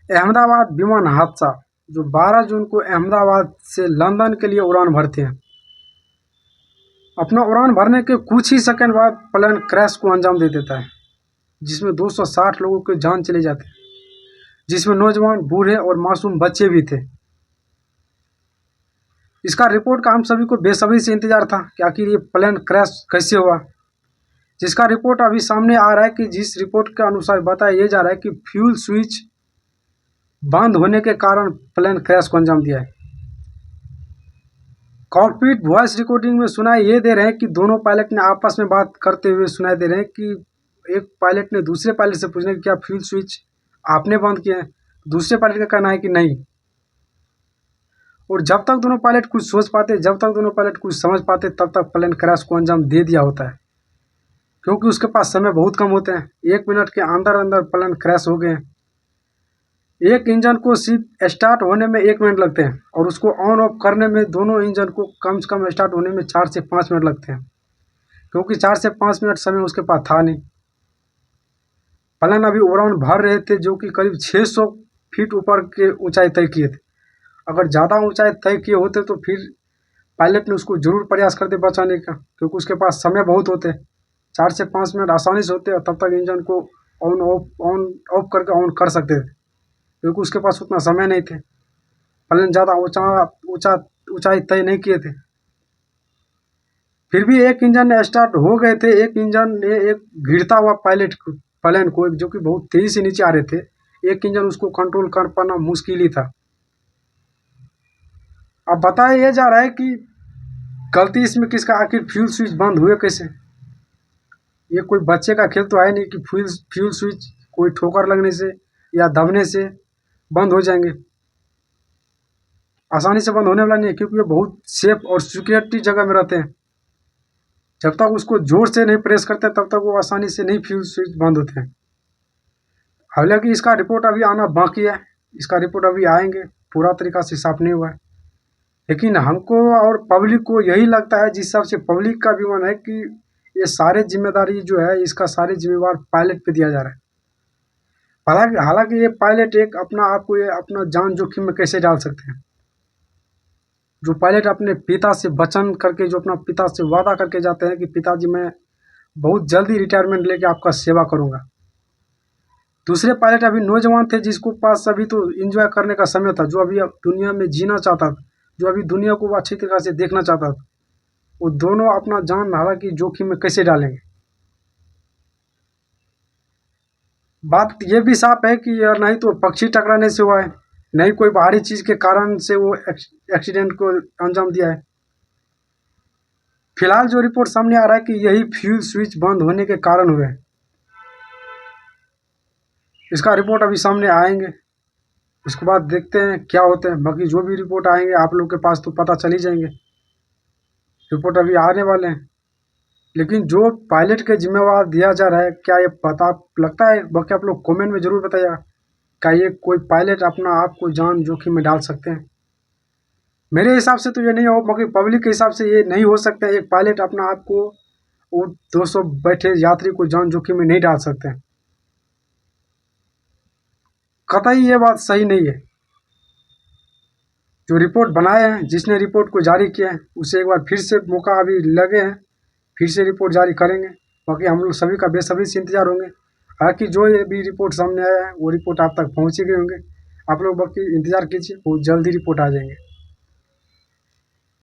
अहमदाबाद विमान हादसा, जो 12 जून को अहमदाबाद से लंदन के लिए उड़ान भरते हैं। अपना उड़ान भरने के कुछ ही सेकंड बाद प्लेन क्रैश को अंजाम दे देता है, जिसमें 260 लोगों की जान चले जाते हैं, जिसमें नौजवान, बूढ़े और मासूम बच्चे भी थे। इसका रिपोर्ट का हम सभी को बेसब्री से इंतजार था कि आखिर ये प्लेन क्रैश कैसे हुआ। जिसका रिपोर्ट अभी सामने आ रहा है कि जिस रिपोर्ट के अनुसार बताया जा रहा है कि फ्यूल स्विच बंद होने के कारण प्लेन क्रैश को अंजाम दिया है। कॉकपिट वॉइस रिकॉर्डिंग में सुनाई ये दे रहे हैं कि दोनों पायलट ने आपस में बात करते हुए सुनाई दे रहे हैं कि एक पायलट ने दूसरे पायलट से पूछने कि क्या फ्यूल स्विच आपने बंद किया है। दूसरे पायलट का कहना है कि नहीं। और जब तक दोनों पायलट कुछ सोच पाते, जब तक दोनों पायलट कुछ समझ पाते, तब तक प्लेन क्रैश को अंजाम दे दिया होता है, क्योंकि उसके पास समय बहुत कम होते हैं। 1 मिनट के अंदर अंदर प्लेन क्रैश हो गए। एक इंजन को सिर्फ स्टार्ट होने में 1 मिनट लगते हैं और उसको ऑन ऑफ करने में दोनों इंजन को कम से कम स्टार्ट होने में 4 से 5 मिनट लगते हैं, क्योंकि 4 से 5 मिनट समय उसके पास था नहीं। प्लेन अभी उड़ान भर रहे थे, जो कि करीब 600 फीट ऊपर के ऊंचाई तय किए थे। अगर ज़्यादा ऊंचाई तय किए होते तो फिर पायलट ने उसको जरूर प्रयास करते बचाने का, क्योंकि उसके पास समय बहुत होते। 4 से 5 मिनट आसानी से होते और तब तक इंजन को ऑन ऑफ करके ऑन कर सकते थे, क्योंकि उसके पास उतना समय नहीं थे। प्लेन ज़्यादा ऊंचाई तय नहीं किए थे। फिर भी एक इंजन स्टार्ट हो गए थे। एक इंजन ने एक गिरता हुआ प्लेन को, जो कि बहुत तेजी से नीचे आ रहे थे, एक इंजन उसको कंट्रोल कर पाना मुश्किल ही था। अब बताया यह जा रहा है कि गलती इसमें किसका, आखिर फ्यूल स्विच बंद हुए कैसे। ये कोई बच्चे का खेल तो है नहीं कि फ्यूल स्विच कोई ठोकर लगने से या दबने से बंद हो जाएंगे। आसानी से बंद होने वाला नहीं है, क्योंकि ये बहुत सेफ और सिक्योरिटी जगह में रहते हैं। जब तक उसको जोर से नहीं प्रेस करते तब तक वो आसानी से नहीं फ्यूल स्विच बंद होते हैं। हालांकि इसका रिपोर्ट अभी आना बाकी है। इसका रिपोर्ट अभी आएंगे, पूरा तरीका से साफ नहीं हुआ है। लेकिन हमको और पब्लिक को यही लगता है, जिस हिसाब से पब्लिक का भी मन है, कि ये सारे जिम्मेदारी जो है इसका सारे जिम्मेवार पायलट पे दिया जा रहा है। हालांकि ये पायलट एक अपना आप को, ये अपना जान जोखिम में कैसे डाल सकते हैं। जो पायलट अपने पिता से वचन करके, जो अपना पिता से वादा करके जाते हैं कि पिताजी मैं बहुत जल्दी रिटायरमेंट लेके आपका सेवा करूंगा। दूसरे पायलट अभी नौजवान थे, जिसको पास अभी तो एंजॉय करने का समय था, जो अभी दुनिया में जीना चाहता था, जो अभी दुनिया को अच्छी तरह से देखना चाहता था। वो दोनों अपना जान हालांकि जोखिम में कैसे डालेंगे। बात ये भी साफ है कि यार नहीं तो पक्षी टकराने से हुआ है, नहीं कोई बाहरी चीज के कारण से वो एक्सीडेंट को अंजाम दिया है। फिलहाल जो रिपोर्ट सामने आ रहा है कि यही फ्यूल स्विच बंद होने के कारण हुए। इसका रिपोर्ट अभी सामने आएंगे, उसके बाद देखते हैं क्या होते हैं। बाकी जो भी रिपोर्ट आएंगे आप लोग के पास तो पता चल ही जाएंगे। रिपोर्ट अभी आने वाले हैं। लेकिन जो पायलट के जिम्मेवार दिया जा रहा है, क्या ये पता लगता है? बाकी आप लोग कमेंट में जरूर बताइएगा, क्या ये कोई पायलट अपना आप को जान जोखिम में डाल सकते हैं? मेरे हिसाब से तो ये नहीं हो, बाकी पब्लिक के हिसाब से ये नहीं हो सकता है। एक पायलट अपना आप को, वो 200 बैठे यात्री को जान जोखिम में नहीं डाल सकते हैं। कतई ये बात सही नहीं है। जो रिपोर्ट बनाए हैं, जिसने रिपोर्ट को जारी किया है, उसे एक बार फिर से मौका अभी लगे हैं, फिर से रिपोर्ट जारी करेंगे। बाकी हम लोग सभी का बेसब्री से इंतजार होंगे। हालांकि जो ये भी रिपोर्ट सामने आया है वो रिपोर्ट आप तक पहुँचे गए होंगे। आप लोग बाकी इंतजार कीजिए, बहुत जल्दी रिपोर्ट आ जाएंगे।